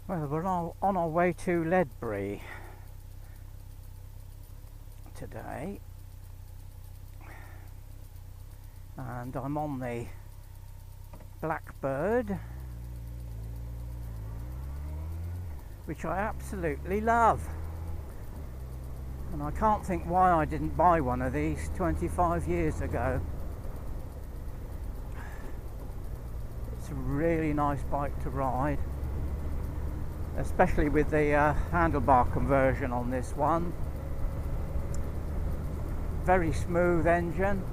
Well, we're on our way to Ledbury today, and I'm on the Blackbird, which I absolutely love, and I can't think why I didn't buy one of these 25 years ago. It's a really nice bike to ride, especially with the handlebar conversion on this one. Very smooth engine,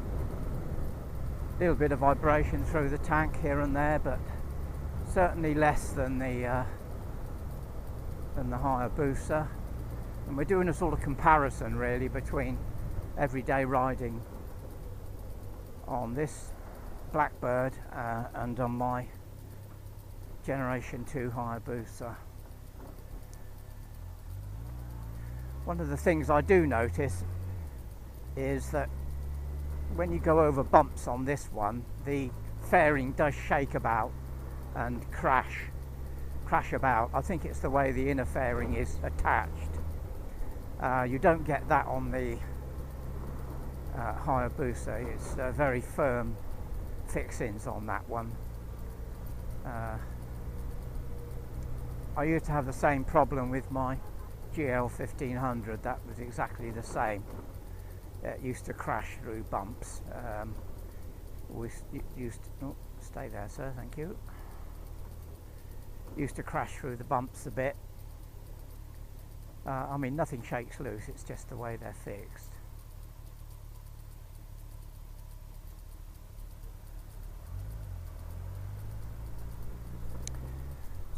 a little bit of vibration through the tank here and there, but certainly less than the Hayabusa. And we're doing a sort of comparison really between everyday riding on this Blackbird and on my Generation 2 Hayabusa. One of the things I do notice is that when you go over bumps on this one, the fairing does shake about and crash about. I think it's the way the inner fairing is attached. You don't get that on the Hayabusa. It's very firm fixings on that one. I used to have the same problem with my GL 1500. That was exactly the same. It used to crash through bumps. Stay there, sir, thank you. Used to crash through the bumps a bit. I mean, nothing shakes loose, it's just the way they're fixed.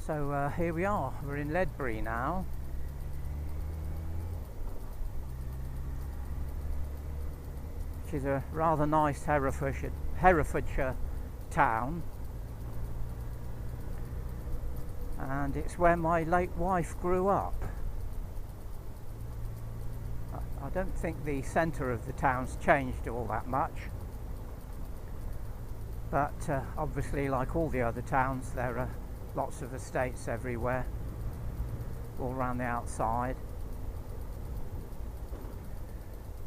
So here we are, we're in Ledbury now. Which is a rather nice Herefordshire town. And it's where my late wife grew up. I don't think the centre of the town's changed all that much. But obviously, like all the other towns, there are lots of estates everywhere, all around the outside.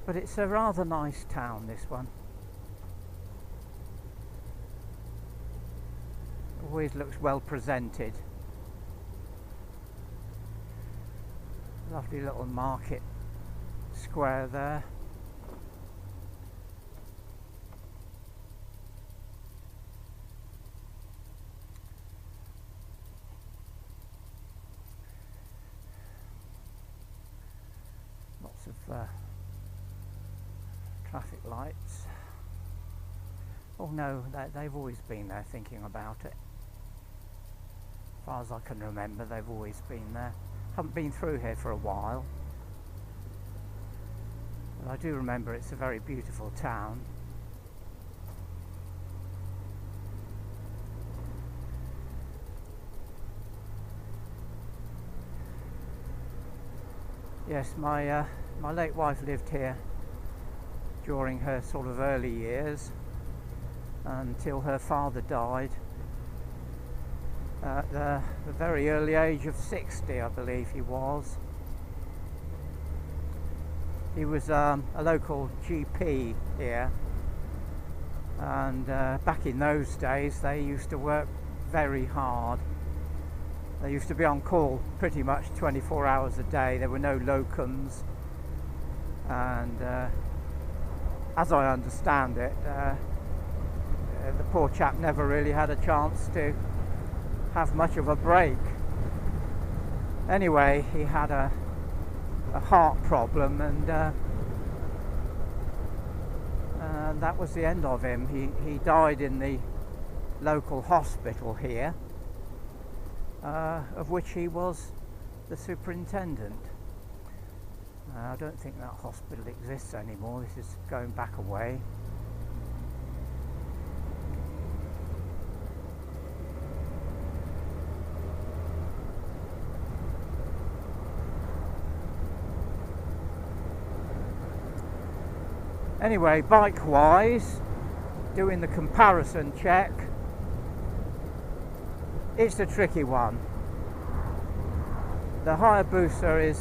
But it's a rather nice town, this one. Always looks well presented. Lovely little market square there. Lots of traffic lights. Oh no, they've always been there, thinking about it. As far as I can remember, they've always been there. Haven't been through here for a while, but I do remember it's a very beautiful town. Yes, my late wife lived here during her sort of early years until her father died at the very early age of 60, I believe he was. He was a local GP here, and back in those days they used to work very hard. They used to be on call pretty much 24 hours a day. There were no locums, and as I understand it, the poor chap never really had a chance to have much of a break. Anyway, he had a heart problem, and that was the end of him. He died in the local hospital here, of which he was the superintendent. I don't think that hospital exists anymore. This is going back a way. Anyway, bike wise, doing the comparison check, it's a tricky one. the Hayabusa is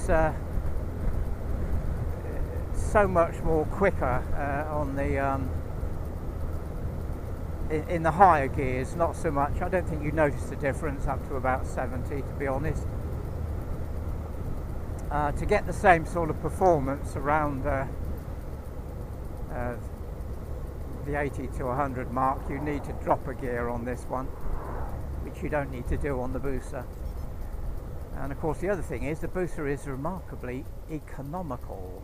so much more quicker on the in the higher gears. Not so much. I don't think you notice the difference up to about 70, to be honest. To get the same sort of performance around the 80 to 100 mark, you need to drop a gear on this one, which you don't need to do on the Busa. And of course the other thing is the Busa is remarkably economical,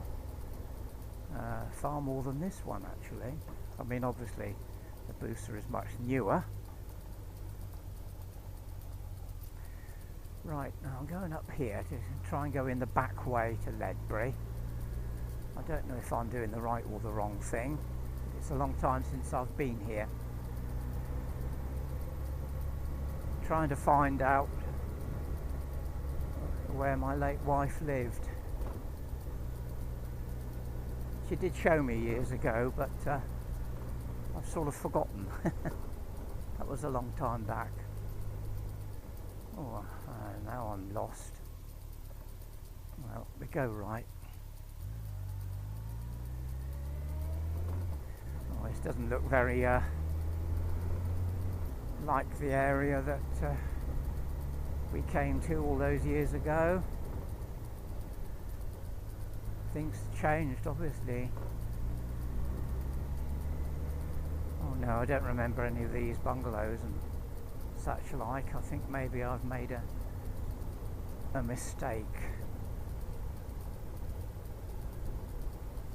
far more than this one actually. I mean, obviously the Busa is much newer. Right, now I'm going up here to try and go in the back way to Ledbury. I don't know if I'm doing the right or the wrong thing. It's a long time since I've been here. Trying to find out where my late wife lived. She did show me years ago, but I've sort of forgotten. That was a long time back. Oh, now I'm lost. Well, we go right. Oh, this doesn't look very like the area that we came to all those years ago. Things changed, obviously. Oh no, I don't remember any of these bungalows and such like. I think maybe I've made a mistake.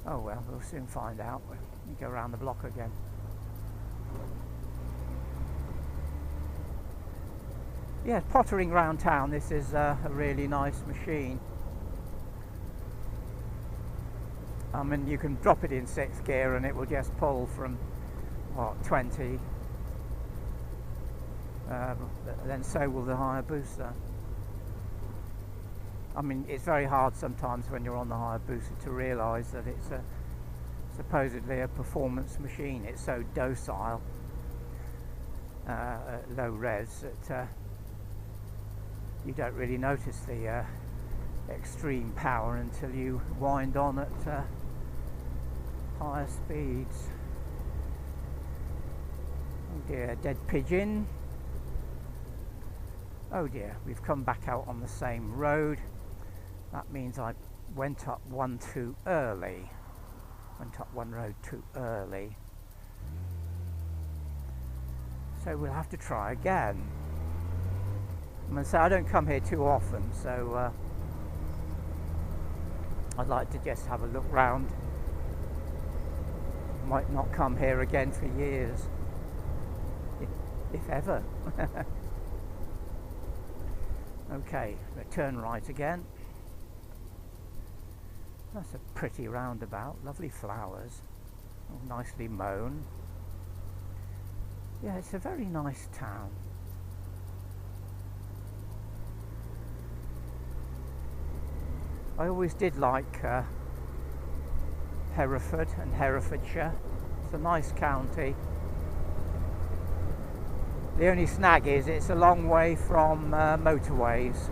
Oh well, we'll soon find out. We'll go around the block again. Yeah, pottering round town, this is a really nice machine. I mean, you can drop it in 6th gear and it will just pull from, what, 20. Then so will the Hayabusa. I mean, it's very hard sometimes when you're on the Hayabusa to realise that it's supposedly a performance machine. It's so docile at low revs that you don't really notice the extreme power until you wind on at higher speeds. Oh dear, dead pigeon. Oh dear, we've come back out on the same road. That means I went up one too early. Went up one road too early. So we'll have to try again. I'm going to say I don't come here too often, so I'd like to just have a look round. Might not come here again for years, if ever. Okay, we'll turn right again. That's a pretty roundabout, lovely flowers, all nicely mown. Yeah, it's a very nice town. I always did like Hereford and Herefordshire. It's a nice county. The only snag is it's a long way from motorways.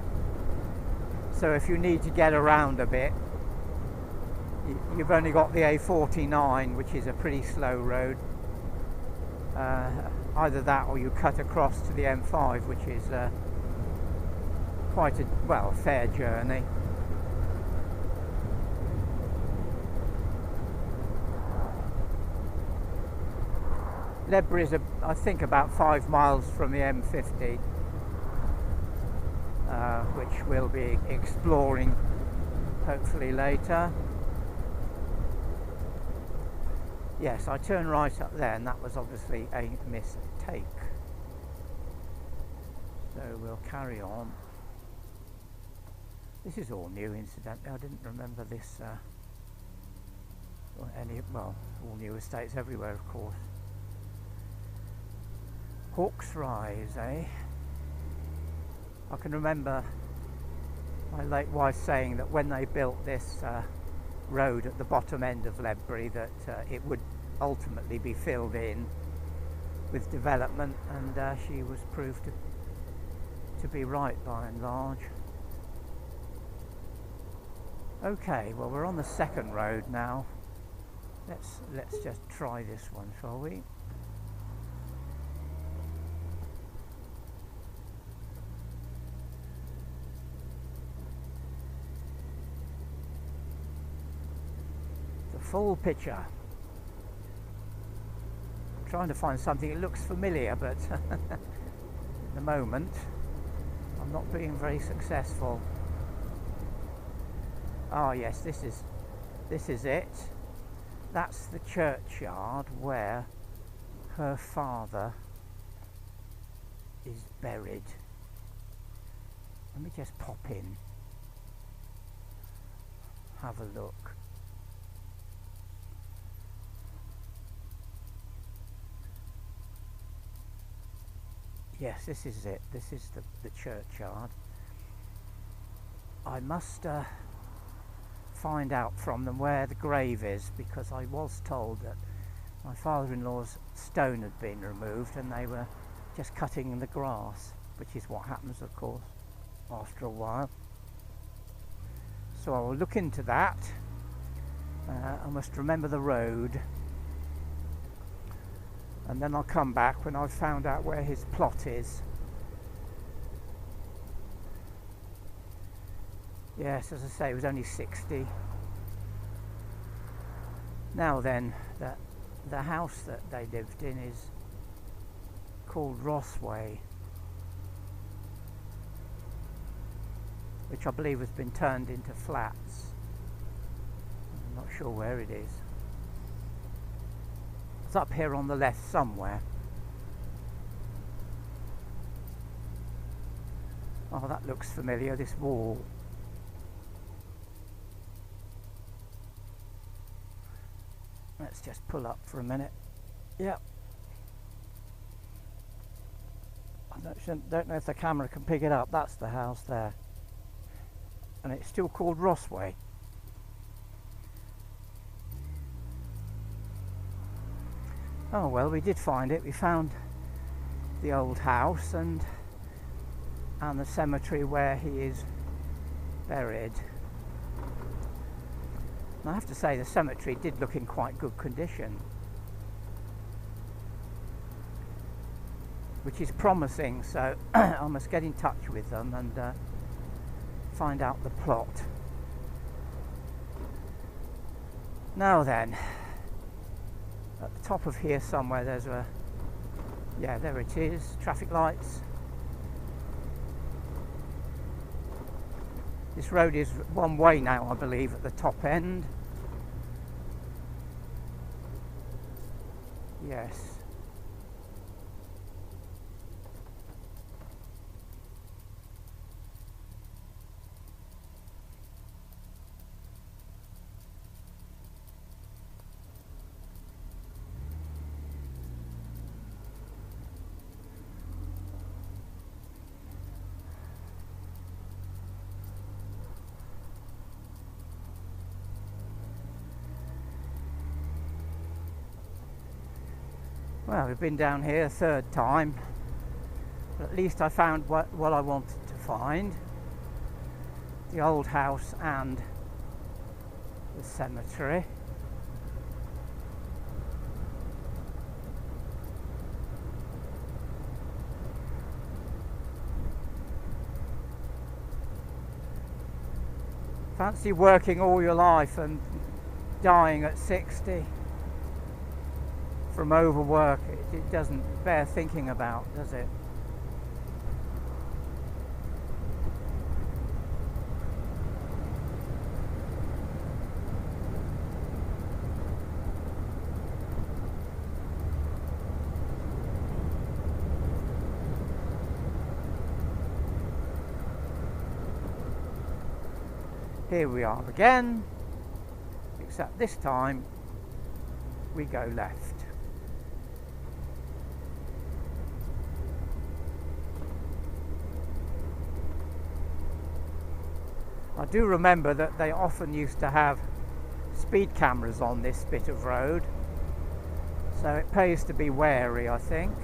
So if you need to get around a bit, you've only got the A49, which is a pretty slow road. Either that or you cut across to the M5, which is quite a, well, fair journey. Ledbury is, I think, about 5 miles from the M50, which we'll be exploring hopefully later. Yes, I turned right up there, and that was obviously a mistake. So we'll carry on. This is all new, incidentally. I didn't remember this. Well, all new estates everywhere, of course. Hawks Rise, eh? I can remember my late wife saying that when they built this road at the bottom end of Ledbury, that it would ultimately be filled in with development, and she was proved to be right by and large. Okay, well, we're on the second road now. Let's just try this one, shall we? The full picture. I'm trying to find something that looks familiar, but at the moment I'm not being very successful. Ah, yes, this is it. That's the churchyard where her father is buried. Let me just pop in, have a look. Yes, this is it. This is the churchyard. I must find out from them where the grave is, because I was told that my father-in-law's stone had been removed and they were just cutting the grass, which is what happens, of course, after a while. So I will look into that. I must remember the road, and then I'll come back when I've found out where his plot is. Yes, as I say, he was only 60. Now then, the house that they lived in is called Rossway, which I believe has been turned into flats. I'm not sure where it is. It's up here on the left somewhere. Oh, that looks familiar, this wall. Let's just pull up for a minute. Yep. I don't know if the camera can pick it up. That's the house there. And it's still called Rossway. Oh well, we did find it. We found the old house and the cemetery where he is buried. And I have to say the cemetery did look in quite good condition, which is promising, so I must get in touch with them and find out the plot. Now then, at the top of here somewhere there's a, yeah, there it is, traffic lights. This road is one way now, I believe, at the top end. Yes. Well, we've been down here a third time, but at least I found what I wanted to find. The old house and the cemetery. Fancy working all your life and dying at 60. From overwork. It doesn't bear thinking about, does it? Here we are again, except this time we go left. I do remember that they often used to have speed cameras on this bit of road, so it pays to be wary, I think.